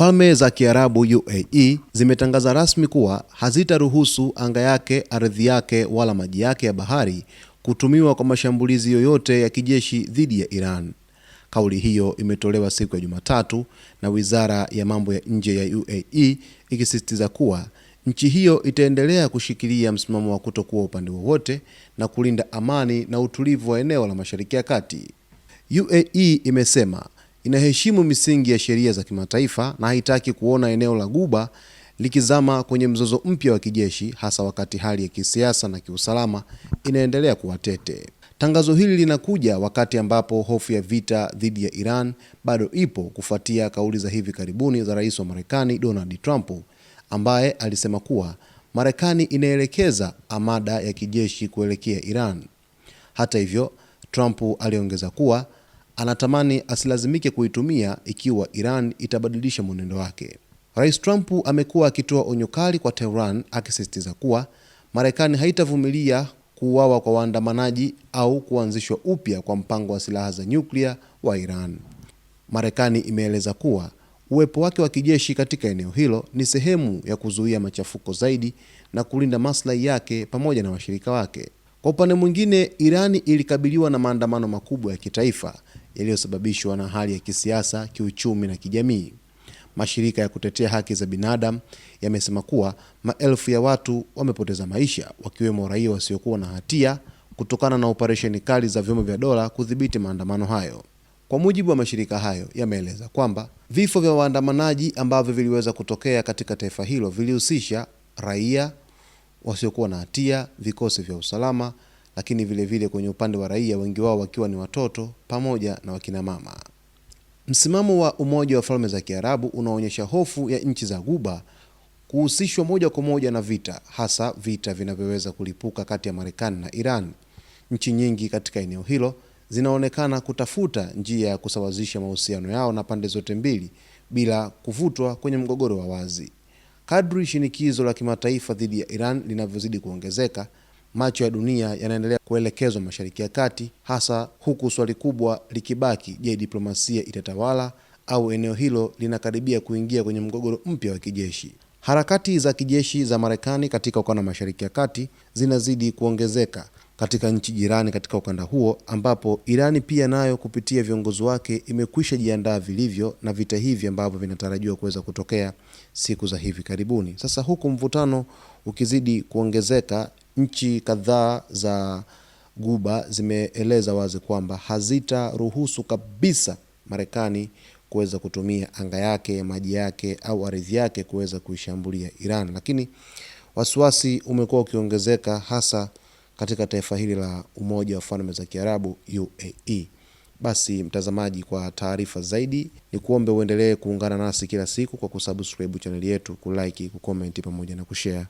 Falme za Kiarabu UAE zimetangaza rasmi kuwa hazitaruhusu anga yake, ardhi yake wala maji yake ya bahari kutumiwa kwa mashambulizi yoyote ya kijeshi dhidi ya Iran. Kauli hiyo imetolewa siku ya Jumatatu na Wizara ya Mambo ya Nje ya UAE ikisisitiza kuwa nchi hiyo itaendelea kushikilia msimamo wa kutokuwa upande wowote na kulinda amani na utulivu wa eneo la Mashariki ya Kati. UAE imesema inaheshimu misingi ya sheria za kimataifa na haitaki kuona eneo la Ghuba likizama kwenye mzozo mpya wa kijeshi, hasa wakati hali ya kisiasa na kiusalama inaendelea kuwa tete. Tangazo hili linakuja wakati ambapo hofu ya vita dhidi ya Iran bado ipo kufuatia kauli za hivi karibuni za Rais wa Marekani Donald Trump, ambaye alisema kuwa Marekani inaelekeza amada ya kijeshi kuelekea Iran. Hata hivyo, Trump aliongeza kuwa anatamani asilazimike kuitumia ikiwa Iran itabadilisha mwenendo wake. Rais Trump amekuwa akitoa onyo kali kwa Tehran, akisisitiza kuwa Marekani haitavumilia kuuawa kwa waandamanaji au kuanzishwa upya kwa mpango wa silaha za nyuklia wa Iran. Marekani imeeleza kuwa uwepo wake wa kijeshi katika eneo hilo ni sehemu ya kuzuia machafuko zaidi na kulinda maslahi yake pamoja na washirika wake. Kwa upande mwingine, Irani ilikabiliwa na maandamano makubwa ya kitaifa yaliyosababishwa na hali ya kisiasa, kiuchumi na kijamii. Mashirika ya kutetea haki za binadamu yamesema kuwa maelfu ya watu wamepoteza maisha, wakiwemo raia wasiokuwa na hatia, kutokana na operesheni kali za vyombo vya dola kudhibiti maandamano hayo. Kwa mujibu wa mashirika hayo, yameeleza kwamba vifo vya waandamanaji ambavyo viliweza kutokea katika taifa hilo vilihusisha raia wasiokuwa na hatia, vikosi vya usalama, lakini vile kwenye upande wa raia, wengi wao wakiwa ni watoto pamoja na wakina mama. Msimamo wa Umoja wa Falme za Kiarabu unaonyesha hofu ya nchi za Ghuba kuhusishwa moja kwa moja na vita, hasa vita vinavyoweza kulipuka kati ya Marekani na Iran. Nchi nyingi katika eneo hilo zinaonekana kutafuta njia ya kusawazisha mahusiano yao na pande zote mbili bila kuvutwa kwenye mgogoro wa wazi. Kadri shinikizo la kimataifa dhidi ya Iran linavyozidi kuongezeka, macho ya dunia yanaendelea kuelekezwa Mashariki ya Kati, hasa huku swali kubwa likibaki: je, diplomasia itatawala au eneo hilo linakaribia kuingia kwenye mgogoro mpya wa kijeshi? Harakati za kijeshi za Marekani katika ukanda wa Mashariki ya Kati zinazidi kuongezeka katika nchi jirani katika ukanda huo, ambapo Irani pia nayo kupitia viongozi wake imekwisha jiandaa vilivyo na vita hivi ambavyo vinatarajiwa kuweza kutokea siku za hivi karibuni. Sasa huku mvutano ukizidi kuongezeka, nchi kadhaa za Ghuba zimeeleza wazi kwamba hazitaruhusu kabisa Marekani kuweza kutumia anga yake, maji yake au ardhi yake kuweza kuishambulia Iran. Lakini wasiwasi umekuwa ukiongezeka hasa katika taifa hili la Umoja wa Falme za Kiarabu UAE. Basi mtazamaji, kwa taarifa zaidi ni kuombe uendelee kuungana nasi kila siku kwa kusubscribe channel yetu, kulike, kucomment pamoja na kushare.